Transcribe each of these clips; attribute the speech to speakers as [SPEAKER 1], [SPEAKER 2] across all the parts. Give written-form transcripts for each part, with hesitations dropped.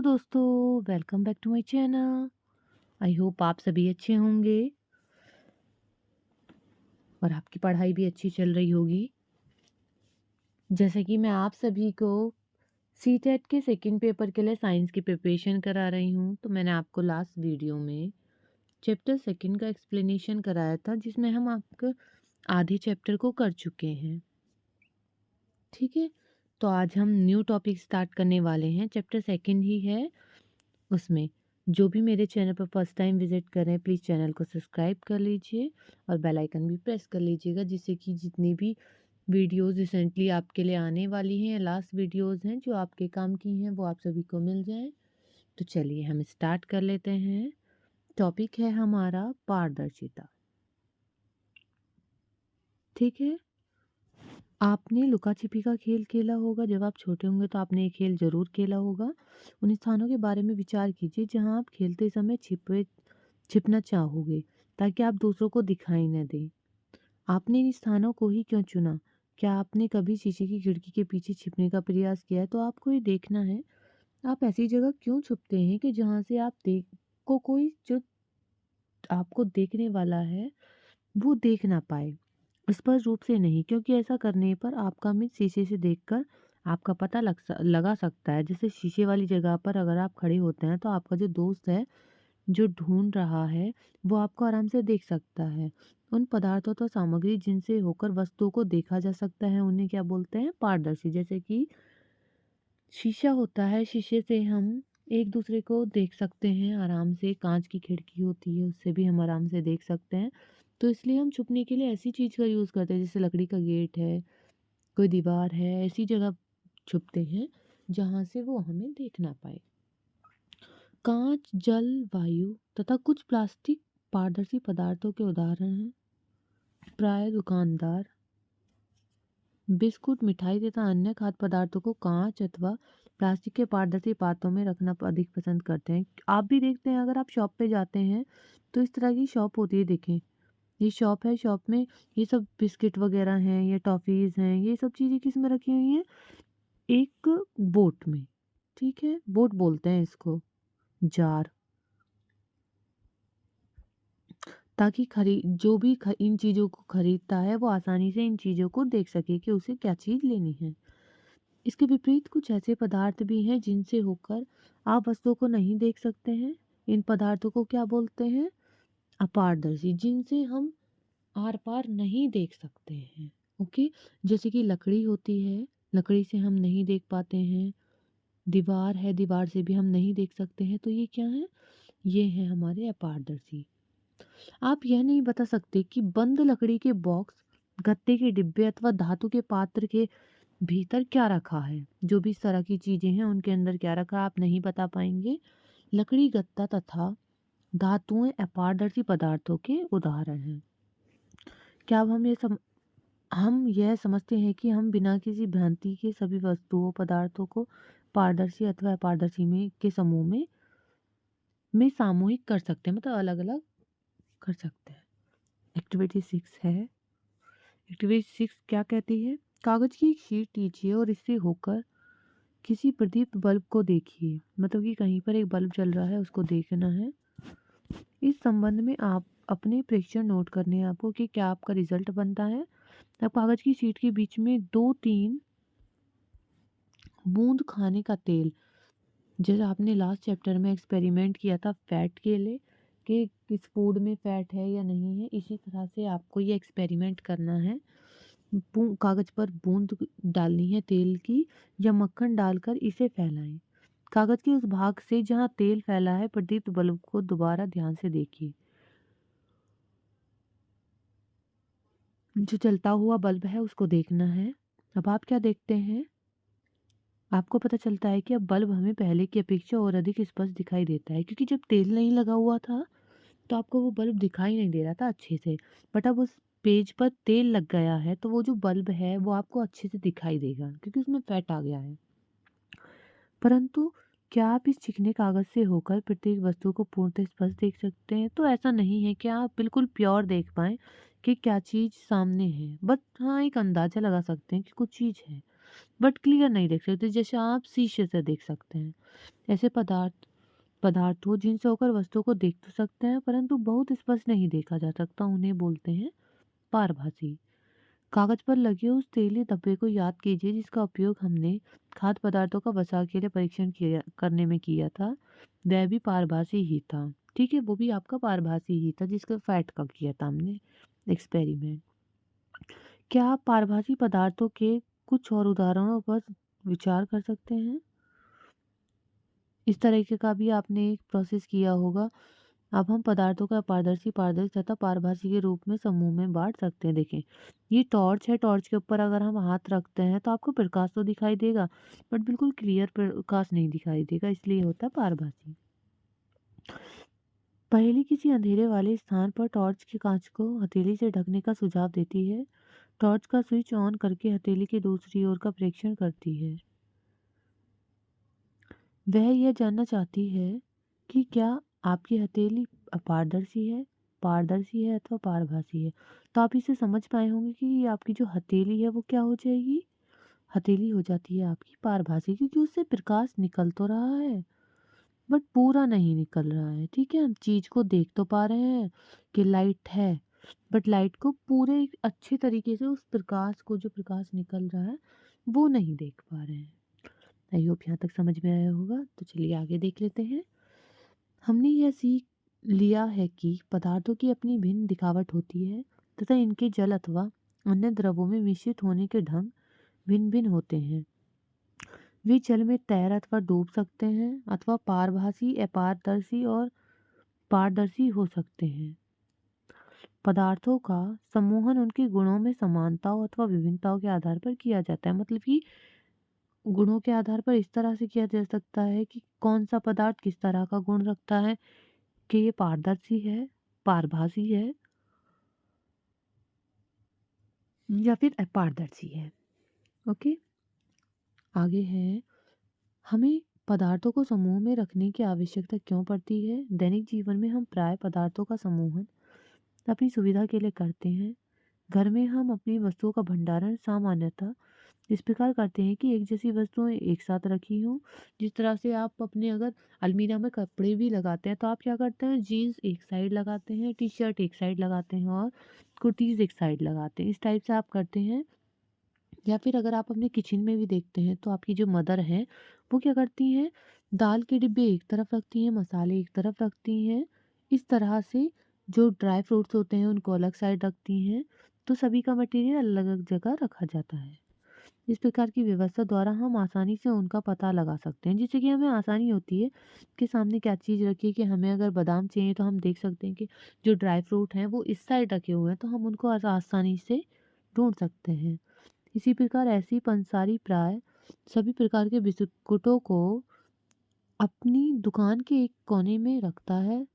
[SPEAKER 1] दोस्तों, welcome back to my channel. I hope आप सभी अच्छे होंगे और आपकी पढ़ाई भी अच्छी चल रही होगी। जैसे कि मैं आप सभी को सीटेट के सेकंड पेपर के लिए साइंस की प्रिपरेशन करा रही हूँ, तो मैंने आपको लास्ट वीडियो में चैप्टर सेकंड का एक्सप्लेनेशन कराया था, जिसमें हम आपके आधे चैप्टर को कर चुके हैं। ठीक है, तो आज हम न्यू टॉपिक स्टार्ट करने वाले हैं। चैप्टर सेकंड ही है उसमें। जो भी मेरे चैनल पर फर्स्ट टाइम विजिट कर रहे हैं, प्लीज़ चैनल को सब्सक्राइब कर लीजिए और बेल आइकन भी प्रेस कर लीजिएगा, जिससे कि जितनी भी वीडियोस रिसेंटली आपके लिए आने वाली हैं, लास्ट वीडियोस हैं जो आपके काम की हैं, वो आप सभी को मिल जाएं। तो चलिए हम स्टार्ट कर लेते हैं। टॉपिक है हमारा पारदर्शिता। ठीक है, आपने लुका छिपी का खेल खेला होगा। जब आप छोटे होंगे तो आपने ये खेल ज़रूर खेला होगा। उन स्थानों के बारे में विचार कीजिए जहाँ आप खेलते समय छिपना चाहोगे, ताकि आप दूसरों को दिखाई न दें। आपने इन स्थानों को ही क्यों चुना? क्या आपने कभी शीशे की खिड़की के पीछे छिपने का प्रयास किया है? तो आपको ये देखना है, आप ऐसी जगह क्यों छुपते हैं कि जहाँ से आप देख को कोई जो आपको देखने वाला है वो देख ना पाए। स्पष्ट रूप से नहीं, क्योंकि ऐसा करने पर आपका मित्र शीशे से देखकर आपका पता लगा सकता है। जैसे शीशे वाली जगह पर अगर आप खड़े होते हैं तो आपका जो दोस्त है जो ढूंढ रहा है वो आपको आराम से देख सकता है। उन पदार्थों तो सामग्री जिनसे होकर वस्तुओं को देखा जा सकता है, उन्हें क्या बोलते हैं? पारदर्शी। जैसे कि शीशा होता है, शीशे से हम एक दूसरे को देख सकते हैं आराम से। कांच की खिड़की होती है, उससे भी हम आराम से देख सकते हैं। तो इसलिए हम छुपने के लिए ऐसी चीज़ का यूज़ करते हैं, जैसे लकड़ी का गेट है, कोई दीवार है, ऐसी जगह छुपते हैं जहाँ से वो हमें देख ना पाए। कांच, जल, वायु तथा कुछ प्लास्टिक पारदर्शी पदार्थों के उदाहरण हैं। प्राय दुकानदार बिस्कुट, मिठाई तथा अन्य खाद्य पदार्थों को कांच अथवा प्लास्टिक के पारदर्शी पात्रों में रखना अधिक पसंद करते हैं। आप भी देखते हैं, अगर आप शॉप पे जाते हैं तो इस तरह की शॉप होती है। देखें, ये शॉप है, शॉप में ये सब बिस्किट वगैरह हैं, ये टॉफ़ीज़ हैं, ये सब चीज़ें किस में रखी हुई हैं? एक बोट में। ठीक है, बोट बोलते हैं इसको, जार। ताकि जो भी इन चीज़ों को खरीदता है वो आसानी से इन चीज़ों को देख सके कि उसे क्या चीज़ लेनी है। इसके विपरीत कुछ ऐसे पदार्थ भी हैं जिनसे होकर आप वस्तुओं को नहीं देख सकते हैं। इन पदार्थों को क्या बोलते हैं? अपारदर्शी, जिनसे हम आर पार नहीं देख सकते हैं। ओके, जैसे कि लकड़ी होती है, लकड़ी से हम नहीं देख पाते हैं। दीवार है, दीवार से भी हम नहीं देख सकते हैं। तो ये क्या है? ये है हमारे अपारदर्शी। आप यह नहीं बता सकते कि बंद लकड़ी के बॉक्स, गत्ते के डिब्बे अथवा धातु के पात्र के भीतर क्या रखा है। जो भी इस तरह की चीजें हैं उनके अंदर क्या रखा है आप नहीं बता पाएंगे। लकड़ी, गत्ता तथा धातुएं अपारदर्शी पदार्थों के उदाहरण हैं। क्या अब हम यह समझते हैं कि हम बिना किसी भ्रांति के सभी वस्तुओं पदार्थों को पारदर्शी अथवा अपारदर्शी में के समूह में सामूहिक कर सकते हैं, मतलब अलग अलग कर सकते हैं। एक्टिविटी 6 है। एक्टिविटी 6 क्या कहती है? कागज की एक शीट लीजिए और इससे होकर किसी प्रदीप्त बल्ब को देखिए। मतलब कि कहीं पर एक बल्ब जल रहा है, उसको देखना है। इस संबंध में आप अपने प्रेक्षण नोट करने हैं आपको कि क्या आपका रिजल्ट बनता है। अब कागज की शीट के बीच में 2-3 बूंद खाने का तेल, जैसे आपने लास्ट चैप्टर में एक्सपेरिमेंट किया था फैट के लिए कि किस फूड में फैट है या नहीं है, इसी तरह से आपको ये एक्सपेरिमेंट करना है। कागज पर बूंद डालनी है तेल की या मक्खन डालकर इसे फैलाएं। कागज के उस भाग से जहां तेल फैला है प्रदीप्त बल्ब को दोबारा ध्यान से देखिए। जो चलता हुआ बल्ब है उसको देखना है। अब आप क्या देखते हैं? आपको पता चलता है कि अब बल्ब हमें पहले की अपेक्षा और अधिक स्पष्ट दिखाई देता है, क्योंकि जब तेल नहीं लगा हुआ था तो आपको वो बल्ब दिखाई नहीं दे रहा था अच्छे से। बट अब उस पेज पर तेल लग गया है तो वो जो बल्ब है वो आपको अच्छे से दिखाई देगा, क्योंकि उसमें फैट आ गया है। परंतु क्या आप इस चिकने कागज से होकर प्रत्येक वस्तु को पूर्णतः स्पष्ट देख सकते हैं? तो ऐसा नहीं है कि आप बिल्कुल प्योर देख पाएं कि क्या चीज़ सामने है। बट हाँ, एक अंदाज़ा लगा सकते हैं कि कुछ चीज़ है। बट क्लियर नहीं देख सकते, जैसे आप शीशे से देख सकते हैं। ऐसे पदार्थ हो जिनसे होकर वस्तुओं को देख तो सकते हैं परंतु बहुत स्पष्ट नहीं देखा जा सकता, उन्हें बोलते हैं पारभासी। कागज पर लगे उस तेलीय धब्बे को याद कीजिए जिसका उपयोग हमने खाद्य पदार्थों का बचाव के लिए परीक्षण किया करने में किया था। वह भी पारभासी ही था। ठीक है, वो भी आपका पारभासी ही था जिसका फैट का किया था हमने एक्सपेरिमेंट। क्या आप पारभासी पदार्थों के कुछ और उदाहरणों पर विचार कर सकते हैं? इस तरीके का भी आपने एक प्रोसेस किया होगा। अब हम पदार्थों का पारदर्शी, पारदर्शी तथा पारभासी के रूप में समूह में बांट सकते हैं। देखें, ये टॉर्च है, टॉर्च के ऊपर अगर हम हाथ रखते हैं तो आपको प्रकाश तो दिखाई देगा बट बिल्कुल क्लियर प्रकाश नहीं दिखाई देगा, इसलिए होता है पारभासी। पहेली किसी अंधेरे वाले स्थान पर टॉर्च के कांच को हथेली से ढकने का सुझाव देती है। टॉर्च का स्विच ऑन करके हथेली की दूसरी ओर का परीक्षण करती है। वह यह जानना चाहती है कि क्या आपकी हथेली अपारदर्शी है, पारदर्शी है अथवा पारभासी है। तो आप इसे समझ पाए होंगे कि ये आपकी जो हथेली है वो क्या हो जाएगी, हथेली हो जाती है आपकी पारभासी, क्योंकि उससे प्रकाश निकल तो रहा है बट पूरा नहीं निकल रहा है। ठीक है, हम चीज को देख तो पा रहे हैं कि लाइट है बट लाइट को पूरे एक अच्छे तरीके से उस प्रकाश को, जो प्रकाश निकल रहा है, वो नहीं देख पा रहे हैं। आई होप यहाँ तक समझ में आया होगा। तो चलिए आगे देख लेते हैं। हमने यह सीख लिया है कि पदार्थों की अपनी भिन्न दिखावट होती है तथा इनके जल अथवा अन्य द्रवों में मिश्रित होने के ढंग भिन्न भिन्न होते हैं। वे जल में तैर अथवा डूब सकते हैं अथवा पारभासी, अपारदर्शी और पारदर्शी हो सकते हैं। पदार्थों का समूहन उनके गुणों में समानताओं अथवा विभिन्नताओं के आधार पर किया जाता है। मतलब कि गुणों के आधार पर इस तरह से किया जा सकता है कि कौन सा पदार्थ किस तरह का गुण रखता है, कि ये पारदर्शी है, पारभासी है या फिर अपारदर्शी है। ओके, आगे है, हमें पदार्थों को समूह में रखने की आवश्यकता क्यों पड़ती है? दैनिक जीवन में हम प्राय पदार्थों का समूहन अपनी सुविधा के लिए करते हैं। घर में हम अपनी वस्तुओं का भंडारण सामान्यतः इस प्रकार करते हैं कि एक जैसी वस्तुएं एक साथ रखी हों। जिस तरह से आप अपने अगर अलमीरा में कपड़े भी लगाते हैं तो आप क्या करते हैं, जीन्स एक साइड लगाते हैं, टी शर्ट एक साइड लगाते हैं और कुर्तीज़ एक साइड लगाते हैं, इस टाइप से आप करते हैं। या फिर अगर आप अपने किचन में भी देखते हैं तो आपकी जो मदर हैं वो क्या करती हैं, दाल के डिब्बे एक तरफ रखती हैं, मसाले एक तरफ रखती हैं। इस तरह से जो ड्राई फ्रूट्स होते हैं उनको अलग साइड रखती हैं। तो सभी का मटेरियल अलग अलग जगह रखा जाता है। इस प्रकार की व्यवस्था द्वारा हम आसानी से उनका पता लगा सकते हैं, जिससे कि हमें आसानी होती है कि सामने क्या चीज़ रखी है। कि हमें अगर बादाम चाहिए तो हम देख सकते हैं कि जो ड्राई फ्रूट हैं वो इस साइड रखे हुए हैं, तो हम उनको आसानी से ढूंढ सकते हैं। इसी प्रकार ऐसी पंसारी प्राय सभी प्रकार के बिस्कुटों को अपनी दुकान के एक कोने में रखता है।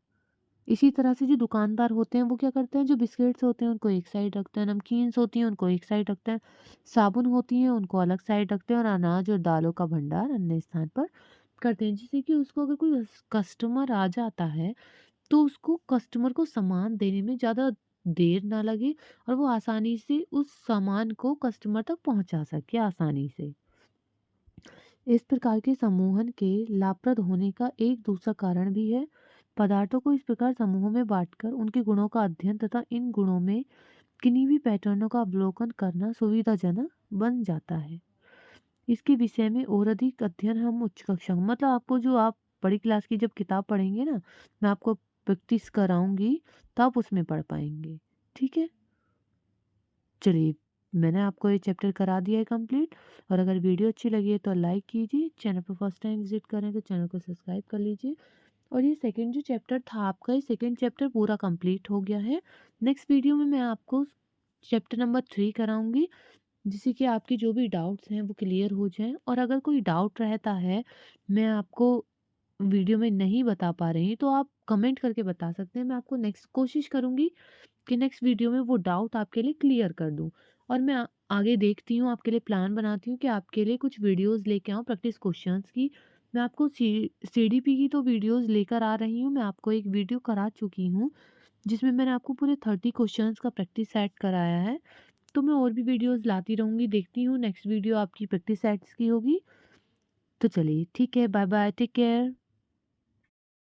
[SPEAKER 1] इसी तरह से जो दुकानदार होते हैं वो क्या करते हैं, जो बिस्किट्स होते हैं उनको एक साइड रखते हैं, नमकीन्स होती हैं उनको एक साइड रखते हैं, साबुन होती हैं उनको अलग साइड रखते हैं और अनाज और दालों का भंडार अन्य स्थान पर करते हैं। जिससे कि उसको अगर कोई कस्टमर आ जाता है तो उसको कस्टमर को सामान देने में ज़्यादा देर ना लगे और वो आसानी से उस सामान को कस्टमर तक पहुंचा सके आसानी से। इस प्रकार के समूहन के लाभप्रद होने का एक दूसरा कारण भी है। पदार्थों को इस प्रकार समूहों में बांटकर उनके गुणों का अध्ययन तथा इन गुणों में किन्हीं भी पैटर्नों का अवलोकन करना सुविधाजनक बन जाता है। इसके विषय में और अधिक अध्ययन हम उच्च कक्षा, मतलब आपको जो आप बड़ी क्लास की जब किताब पढ़ेंगे ना, मैं आपको प्रैक्टिस कराऊंगी तो आप उसमें पढ़ पाएंगे। ठीक है, चलिए, मैंने आपको ये चैप्टर करा दिया है कंप्लीट। और अगर वीडियो अच्छी लगी है तो लाइक कीजिए, चैनल पर फर्स्ट टाइम विजिट करें तो चैनल को सब्सक्राइब कर लीजिए। और ये सेकंड जो चैप्टर था आपका, ये सेकंड चैप्टर पूरा कंप्लीट हो गया है। नेक्स्ट वीडियो में मैं आपको चैप्टर नंबर 3 कराऊंगी, जिससे कि आपके जो भी डाउट्स हैं वो क्लियर हो जाएं। और अगर कोई डाउट रहता है, मैं आपको वीडियो में नहीं बता पा रही तो आप कमेंट करके बता सकते हैं। मैं आपको नेक्स्ट कोशिश करूंगी कि नेक्स्ट वीडियो में वो डाउट आपके लिए क्लियर कर दूं। और मैं आगे देखती हूँ, आपके लिए प्लान बनाती हूँ कि आपके लिए कुछ वीडियोस लेके आऊँ प्रैक्टिस क्वेश्चंस की। मैं आपको सीडीपी की तो वीडियोस लेकर आ रही हूँ। मैं आपको एक वीडियो करा चुकी हूँ जिसमें मैंने आपको पूरे 30 क्वेश्चंस का प्रैक्टिस सेट कराया है। तो मैं और भी वीडियोज़ लाती रहूँगी, देखती हूँ नेक्स्ट वीडियो आपकी प्रैक्टिस सेट्स की होगी। तो चलिए ठीक है, बाय बाय, टेक केयर।